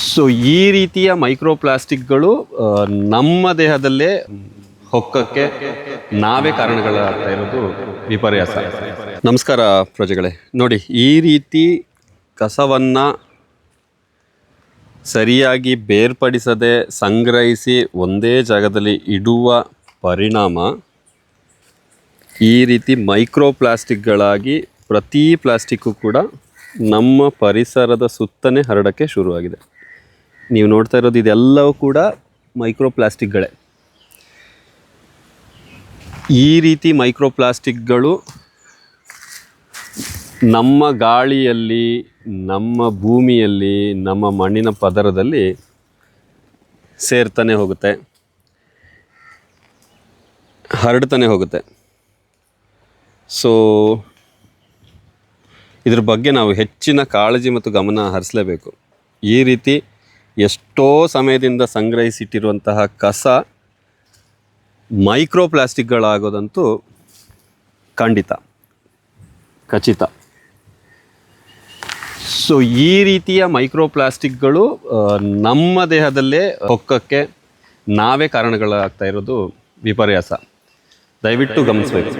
So ಈ ರೀತಿಯ ಮೈಕ್ರೋಪ್ಲಾಸ್ಟಿಕ್ಗಳು ನಮ್ಮ ದೇಹದಲ್ಲೇ ಹೊಕ್ಕಕ್ಕೆ ನಾವೇ ಕಾರಣಗಳಾಗ್ತಾ ಇರೋದು ವಿಪರ್ಯಾಸ. ನಮಸ್ಕಾರ ಪ್ರಜೆಗಳೇ, ನೋಡಿ ಈ ರೀತಿ ಕಸವನ್ನು ಸರಿಯಾಗಿ ಬೇರ್ಪಡಿಸದೆ ಸಂಗ್ರಹಿಸಿ ಒಂದೇ ಜಾಗದಲ್ಲಿ ಇಡುವ ಪರಿಣಾಮ ಈ ರೀತಿ ಮೈಕ್ರೋಪ್ಲಾಸ್ಟಿಕ್ಗಳಾಗಿ ಪ್ರತಿ ಪ್ಲಾಸ್ಟಿಕ್ಕು ಕೂಡ ನಮ್ಮ ಪರಿಸರದ ಸುತ್ತನೇ ಹರಡೋಕ್ಕೆ ಶುರುವಾಗಿದೆ. ನೀವು ನೋಡ್ತಾ ಇರೋದು ಇದೆಲ್ಲವೂ ಕೂಡ ಮೈಕ್ರೋಪ್ಲಾಸ್ಟಿಕ್ಗಳೇ. ಈ ರೀತಿ ಮೈಕ್ರೋಪ್ಲಾಸ್ಟಿಕ್ಗಳು ನಮ್ಮ ಗಾಳಿಯಲ್ಲಿ, ನಮ್ಮ ಭೂಮಿಯಲ್ಲಿ, ನಮ್ಮ ಮಣ್ಣಿನ ಪದರದಲ್ಲಿ ಸೇರ್ತಾನೆ ಹೋಗುತ್ತೆ, ಹರಡ್ತಾನೆ ಹೋಗುತ್ತೆ. ಸೊ ಇದ್ರ ಬಗ್ಗೆ ನಾವು ಹೆಚ್ಚಿನ ಕಾಳಜಿ ಮತ್ತು ಗಮನ ಹರಿಸಲೇಬೇಕು. ಈ ರೀತಿ ಎಷ್ಟೋ ಸಮಯದಿಂದ ಸಂಗ್ರಹಿಸಿಟ್ಟಿರುವಂತಹ ಕಸ ಮೈಕ್ರೋಪ್ಲಾಸ್ಟಿಕ್ಗಳಾಗೋದಂತೂ ಖಚಿತ. ಸೊ ಈ ರೀತಿಯ ಮೈಕ್ರೋಪ್ಲಾಸ್ಟಿಕ್ಗಳು ನಮ್ಮ ದೇಹದಲ್ಲೇ ಹೊಕ್ಕಕ್ಕೆ ನಾವೇ ಕಾರಣಗಳಾಗ್ತಾ ಇರೋದು ವಿಪರ್ಯಾಸ. ದಯವಿಟ್ಟು ಗಮನಿಸಬೇಕು.